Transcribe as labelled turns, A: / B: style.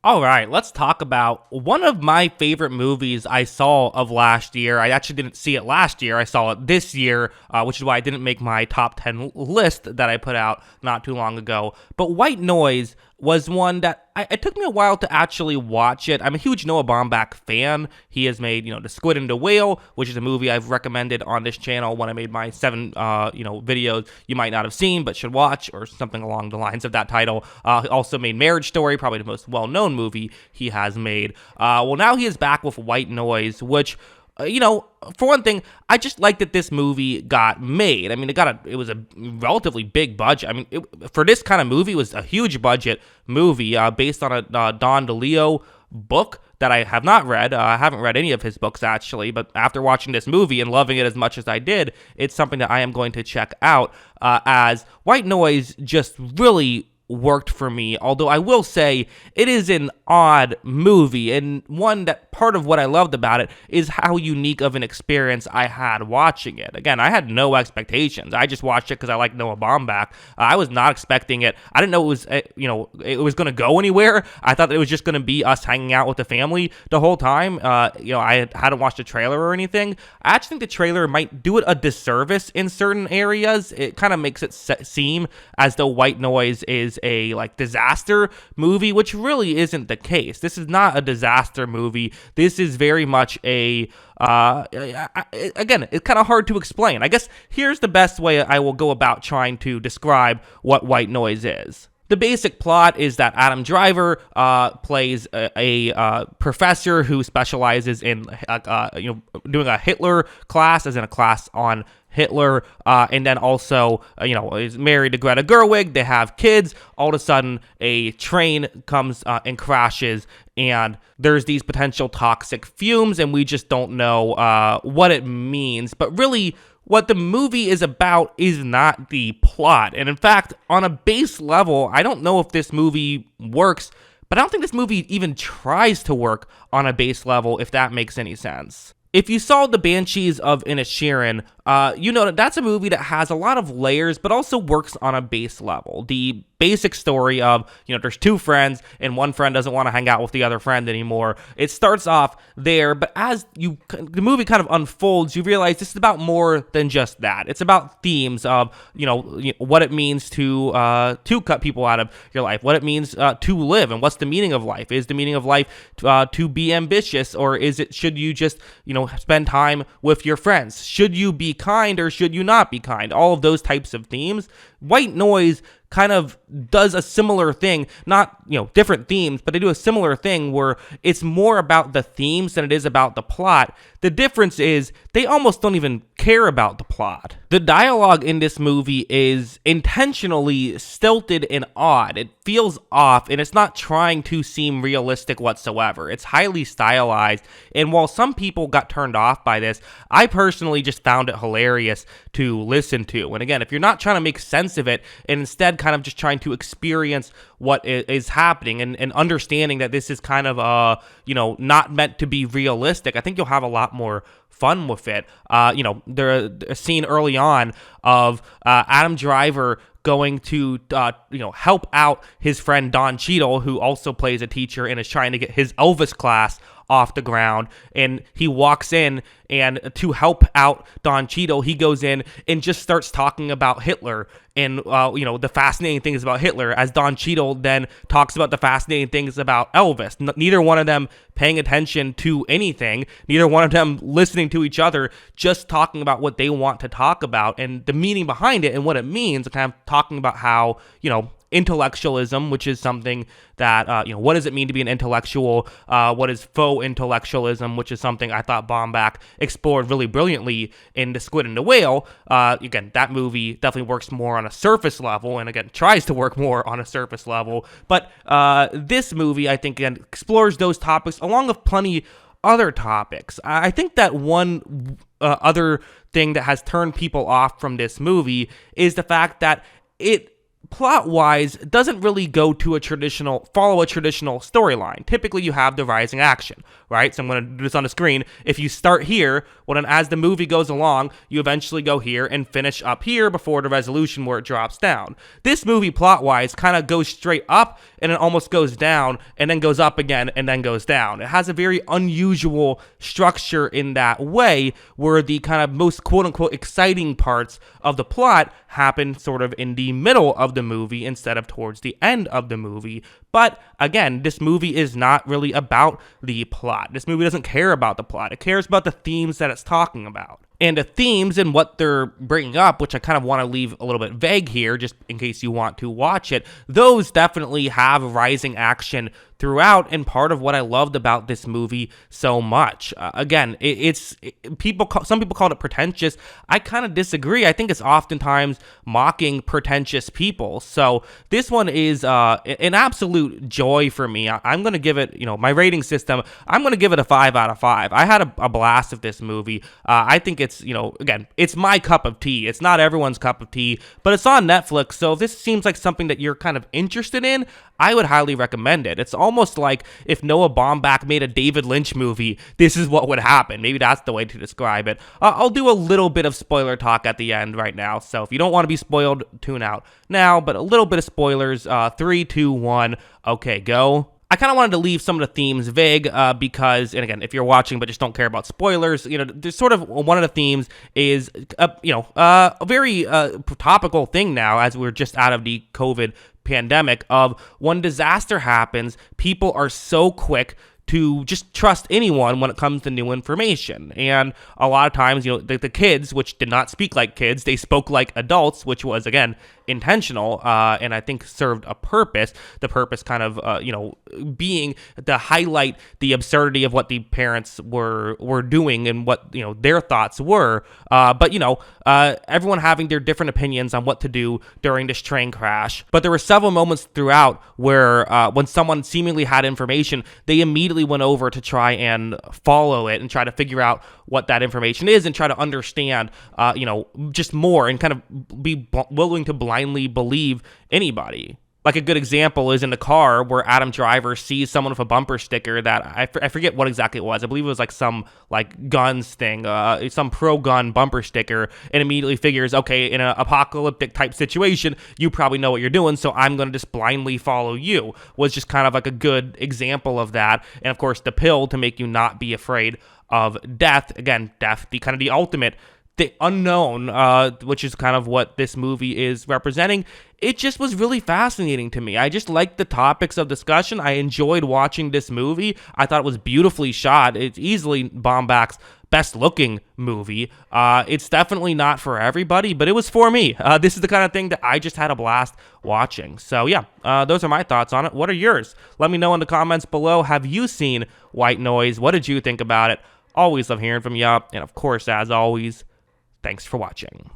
A: All right, let's talk about one of my favorite movies I saw of last year. I actually didn't see it last year. I saw it this year, which is why I didn't make my top 10 list that I put out not too long ago. But White Noise was one that it took me a while to actually watch it. I'm a huge Noah Baumbach fan. He has made, The Squid and the Whale, which is a movie I've recommended on this channel when I made my 7, videos you might not have seen but should watch, or something along the lines of that title. He also made Marriage Story, probably the most well-known movie he has made. Well, now he is back with White Noise, which for one thing, I just like that this movie got made. I mean, it was a relatively big budget. I mean, for this kind of movie, it was a huge budget movie based on a Don DeLeo book that I have not read. I haven't read any of his books, actually, but after watching this movie and loving it as much as I did, it's something that I am going to check out, as White Noise just really worked for me. Although I will say it is an odd movie, and one that part of what I loved about it is how unique of an experience I had watching it. Again, I had no expectations. I just watched it because I like Noah Baumbach. I was not expecting it. I didn't know it was it was going to go anywhere. I thought it was just going to be us hanging out with the family the whole time. I hadn't watched a trailer or anything. I actually think the trailer might do it a disservice in certain areas. It kind of makes it seem as though White Noise is a disaster movie, which really isn't the case. This is not a disaster movie. This is very much a again, it's kind of hard to explain. I guess here's the best way I will go about trying to describe what White Noise is. The basic plot is that Adam Driver plays a professor who specializes in doing a Hitler class, as in a class on Hitler, and then also is married to Greta Gerwig. They have kids. All of a sudden, a train comes and crashes, and there's these potential toxic fumes, and we just don't know what it means. But really, what the movie is about is not the plot. And in fact, on a base level, I don't know if this movie works, but I don't think this movie even tries to work on a base level, if that makes any sense. If you saw The Banshees of Inisherin, you know that that's a movie that has a lot of layers, but also works on a base level. The basic story of, there's two friends, and one friend doesn't want to hang out with the other friend anymore. It starts off there, but as the movie kind of unfolds, you realize this is about more than just that. It's about themes of, what it means to cut people out of your life, what it means to live, and what's the meaning of life. Is the meaning of life to be ambitious, or should you just, spend time with your friends? Should you be kind, or should you not be kind? All of those types of themes. White Noise kind of does a similar thing, not, different themes, but they do a similar thing where it's more about the themes than it is about the plot. The difference is they almost don't even care about the plot. The dialogue in this movie is intentionally stilted and odd. It feels off, and it's not trying to seem realistic whatsoever. It's highly stylized, and while some people got turned off by this, I personally just found it hilarious to listen to. And again, if you're not trying to make sense of it, and instead kind of just trying to experience what is happening, and understanding that this is kind of not meant to be realistic, I think you'll have a lot more fun with it. There's a scene early on of Adam Driver going to help out his friend Don Cheadle, who also plays a teacher and is trying to get his Elvis class off the ground. And he walks in, and to help out Don Cheadle, he goes in and just starts talking about Hitler and the fascinating things about Hitler, as Don Cheadle then talks about the fascinating things about Elvis. Neither one of them paying attention to anything, neither one of them listening to each other, just talking about what they want to talk about and the meaning behind it and what it means, kind of talking about how, intellectualism, which is something that, what does it mean to be an intellectual? What is faux intellectualism, which is something I thought Baumbach explored really brilliantly in The Squid and the Whale. Again, that movie definitely works more on a surface level, and again, tries to work more on a surface level. But this movie, I think, again, explores those topics along with plenty other topics. I think that one other thing that has turned people off from this movie is the fact that it plot wise doesn't really go to follow a traditional storyline. Typically you have the rising action, right? So I'm going to do this on the screen. If you start here, well then as the movie goes along, you eventually go here and finish up here before the resolution where it drops down. This movie plot wise kind of goes straight up and it almost goes down and then goes up again and then goes down. It has a very unusual structure in that way, where the kind of most quote unquote exciting parts of the plot happen sort of in the middle of the movie instead of towards the end of the movie. But again, this movie is not really about the plot. This movie doesn't care about the plot. It cares about the themes that it's talking about. And the themes and what they're bringing up, which I kind of want to leave a little bit vague here, just in case you want to watch it, those definitely have rising action throughout, and part of what I loved about this movie so much. Again, some people call it pretentious. I kind of disagree. I think it's oftentimes mocking pretentious people. So this one is an absolute joy for me. I'm going to give it, my rating system, I'm going to give it a 5 out of 5. I had a blast with this movie. I think it's, again, it's my cup of tea. It's not everyone's cup of tea, but it's on Netflix. So if this seems like something that you're kind of interested in, I would highly recommend it. It's almost like if Noah Baumbach made a David Lynch movie, this is what would happen. Maybe that's the way to describe it. I'll do a little bit of spoiler talk at the end right now, so if you don't want to be spoiled, tune out now, but a little bit of spoilers. 3, 2, 1, okay, go. I kind of wanted to leave some of the themes vague because, and again, if you're watching but just don't care about spoilers, there's sort of one of the themes is, a very topical thing now as we're just out of the COVID pandemic of when disaster happens, people are so quick to just trust anyone when it comes to new information. And a lot of times, the kids, which did not speak like kids, they spoke like adults, which was, again, intentional, and I think served a purpose. The purpose kind of, being to highlight the absurdity of what the parents were doing and what, their thoughts were. But everyone having their different opinions on what to do during this train crash. But there were several moments throughout where when someone seemingly had information, they immediately went over to try and follow it and try to figure out what that information is and try to understand, just more and kind of be willing to blindly believe anybody. Like a good example is in the car where Adam Driver sees someone with a bumper sticker that I forget what exactly it was. I believe it was like some guns thing, some pro-gun bumper sticker, and immediately figures, okay, in an apocalyptic type situation, you probably know what you're doing, so I'm going to just blindly follow you, was just kind of like a good example of that. And of course, the pill to make you not be afraid of death. Again, death, the ultimate, the unknown, which is kind of what this movie is representing. It just was really fascinating to me. I just liked the topics of discussion. I enjoyed watching this movie. I thought it was beautifully shot. It's easily Baumbach's best looking movie. It's definitely not for everybody, but it was for me. This is the kind of thing that I just had a blast watching. So yeah, those are my thoughts on it. What are yours? Let me know in the comments below. Have you seen White Noise? What did you think about it? Always love hearing from you. And of course, as always, thanks for watching.